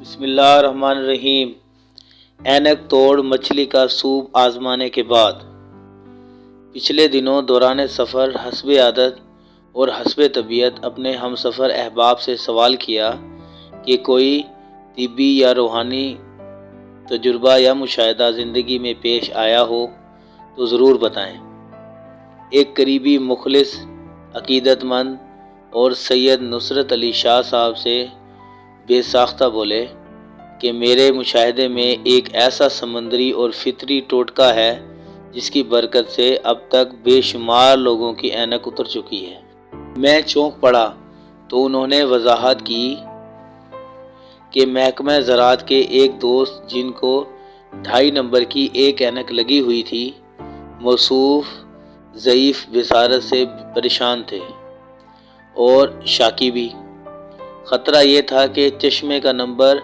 بسم اللہ الرحمن الرحیم۔ اینک توڑ مچھلی کا سوپ آزمانے کے بعد پچھلے دنوں دوران سفر حسب عادت اور حسب طبیعت اپنے ہم سفر احباب سے سوال کیا کہ کوئی طبی یا روحانی تجربہ یا مشاہدہ زندگی میں پیش آیا ہو تو ضرور بتائیں۔ ایک قریبی مخلص عقیدت مند اور سید نصرت علی شاہ صاحب سے بے ساختہ بولے کہ میرے مشاہدے میں ایک ایسا سمندری اور فطری ٹوٹکا ہے جس کی برکت سے اب تک بے شمار لوگوں کی اینک اتر چکی ہے۔ میں چونک پڑا تو انہوں نے وضاحت کی کہ محکمہ زراعت کے ایک دوست جن کو 2.5 نمبر کی ایک اینک لگی ہوئی تھی، موصوف ضعیف بصارت سے پریشان تھے اور شاکی بھی۔ خطرہ یہ تھا کہ چشمے کا نمبر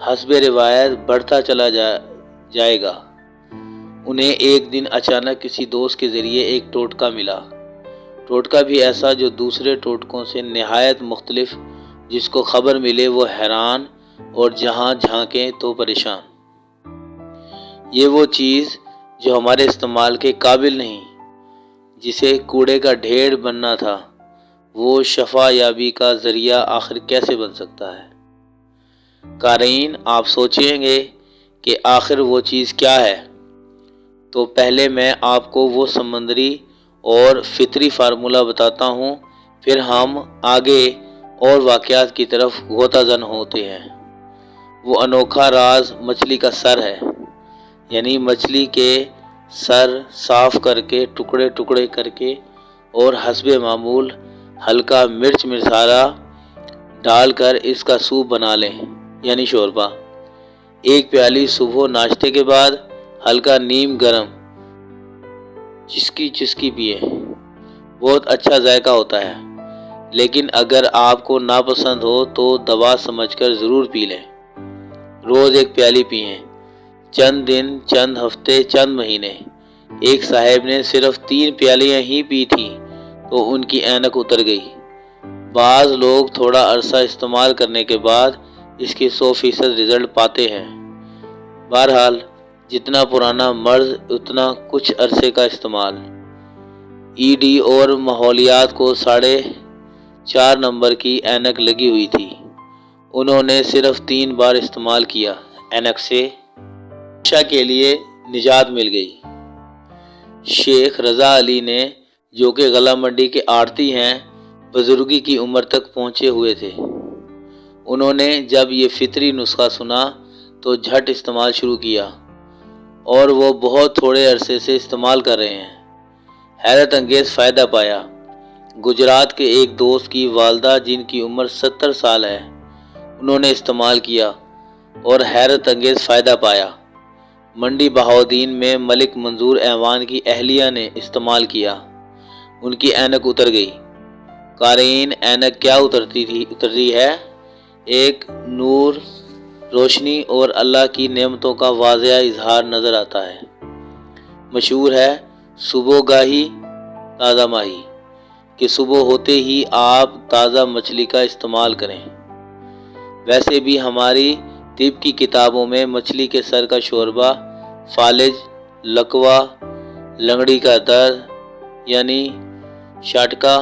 حسب روایت بڑھتا چلا جائے گا۔ انہیں ایک دن اچانک کسی دوست کے ذریعے ایک ٹوٹکا ملا، ٹوٹکا بھی ایسا جو دوسرے ٹوٹکوں سے نہایت مختلف، جس کو خبر ملے وہ حیران اور جہاں جھانکیں تو پریشان۔ یہ وہ چیز جو ہمارے استعمال کے قابل نہیں، جسے کوڑے کا ڈھیر بننا تھا، وہ شفا یابی کا ذریعہ آخر کیسے بن سکتا ہے؟ قارئین، آپ سوچیں گے کہ آخر وہ چیز کیا ہے؟ تو پہلے میں آپ کو وہ سمندری اور فطری فارمولہ بتاتا ہوں، پھر ہم آگے اور واقعات کی طرف غوطہ زن ہوتے ہیں۔ وہ انوکھا راز مچھلی کا سر ہے، یعنی مچھلی کے سر صاف کر کے ٹکڑے ٹکڑے کر کے اور حسب معمول ہلکا مرچ مسالہ ڈال کر اس کا سوپ بنا لیں، یعنی شوربہ۔ ایک پیالی صبح ناشتے کے بعد ہلکا نیم گرم چسکی پیئیں، بہت اچھا ذائقہ ہوتا ہے، لیکن اگر آپ کو ناپسند ہو تو دوا سمجھ کر ضرور پی لیں۔ روز ایک پیالی پئیں، چند دن، چند ہفتے، چند مہینے۔ ایک صاحب نے صرف 3 پیالیاں ہی پی تھیں تو ان کی اینک اتر گئی۔ بعض لوگ تھوڑا عرصہ استعمال کرنے کے بعد اس کی 100% رزلٹ پاتے ہیں۔ بہرحال جتنا پرانا مرض اتنا کچھ عرصے کا استعمال۔ ای ڈی اور ماحولیات کو 4.5 نمبر کی اینک لگی ہوئی تھی، انہوں نے صرف 3 بار استعمال کیا، اینک سے ہمیشہ کے لیے نجات مل گئی۔ شیخ رضا علی نے، جو کہ غلہ منڈی کے آڑتی ہیں، بزرگی کی عمر تک پہنچے ہوئے تھے۔ انہوں نے جب یہ فطری نسخہ سنا تو جھٹ استعمال شروع کیا اور وہ بہت تھوڑے عرصے سے استعمال کر رہے ہیں۔ حیرت انگیز فائدہ پایا۔ گجرات کے ایک دوست کی والدہ جن کی عمر 70 سال ہے، انہوں نے استعمال کیا اور حیرت انگیز فائدہ پایا۔ منڈی بہاؤدین میں ملک منظور ایوان کی اہلیہ نے استعمال کیا، ان کی اینک اتر گئی۔ قارئین، اینک کیا اترتی ہے؟ ایک نور، روشنی اور اللہ کی نعمتوں کا واضح اظہار نظر آتا ہے۔ مشہور ہے صبح گاہی تازہ ماہی، کہ صبح ہوتے ہی آپ تازہ مچھلی کا استعمال کریں۔ ویسے بھی ہماری طب کی کتابوں میں مچھلی کے سر کا شوربہ فالج، لکوہ، لنگڑی کا درد یعنی شاٹکا،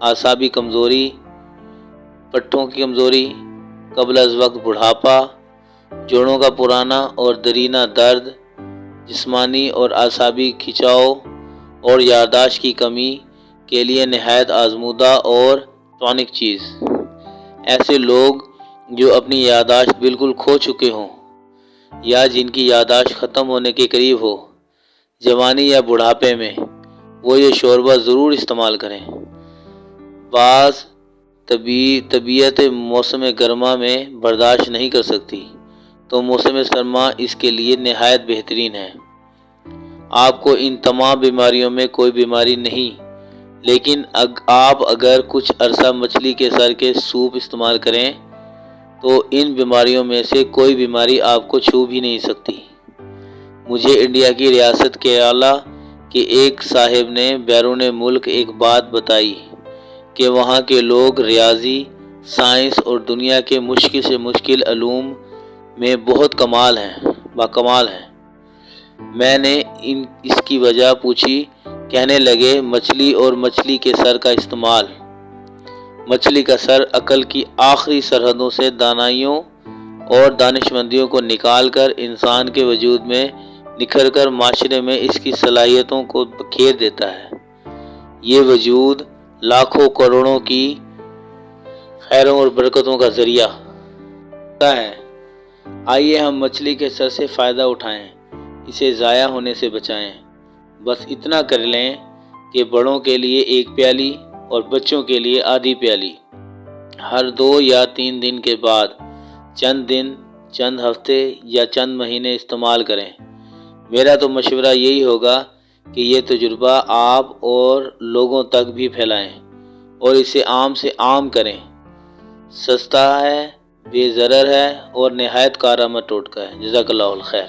اعصابی کمزوری، پٹھوں کی کمزوری، قبل از وقت بڑھاپا، جوڑوں کا پرانا اور دیرینہ درد، جسمانی اور اعصابی کھنچاؤ اور یادداشت کی کمی کے لیے نہایت آزمودہ اور ٹانک چیز۔ ایسے لوگ جو اپنی یادداشت بالکل کھو چکے ہوں یا جن کی یادداشت ختم ہونے کے قریب ہو، جوانی یا بڑھاپے میں، وہ یہ شوربہ ضرور استعمال کریں۔ بعض طبیعت موسم گرما میں برداشت نہیں کر سکتی تو موسم سرما اس کے لیے نہایت بہترین ہے۔ آپ کو ان تمام بیماریوں میں کوئی بیماری نہیں، لیکن آپ اگر کچھ عرصہ مچھلی کے سر کے سوپ استعمال کریں تو ان بیماریوں میں سے کوئی بیماری آپ کو چھو بھی نہیں سکتی۔ مجھے انڈیا کی ریاست کیرالہ کے ایک صاحب نے بیرون ملک ایک بات بتائی کہ وہاں کے لوگ ریاضی، سائنس اور دنیا کے مشکل سے مشکل علوم میں بہت باکمال ہیں۔ میں نے اس کی وجہ پوچھی، کہنے لگے مچھلی اور مچھلی کے سر کا استعمال۔ مچھلی کا سر عقل کی آخری سرحدوں سے دانائیوں اور دانشمندیوں کو نکال کر انسان کے وجود میں نکھر کر معاشرے میں اس کی صلاحیتوں کو بکھیر دیتا ہے۔ یہ وجود لاکھوں کروڑوں کی خیروں اور برکتوں کا ذریعہ ہے۔ آئیے ہم مچھلی کے سر سے فائدہ اٹھائیں، اسے ضائع ہونے سے بچائیں۔ بس اتنا کر لیں کہ بڑوں کے لیے 1 پیالی اور بچوں کے لیے آدھی پیالی ہر 2 یا 3 دن کے بعد چند دن، چند ہفتے یا چند مہینے استعمال کریں۔ میرا تو مشورہ یہی ہوگا کہ یہ تجربہ آپ اور لوگوں تک بھی پھیلائیں اور اسے عام سے عام کریں۔ سستا ہے، بے ضرر ہے اور نہایت کارآمد ٹوٹکا ہے۔ جزاک اللہ الخیر۔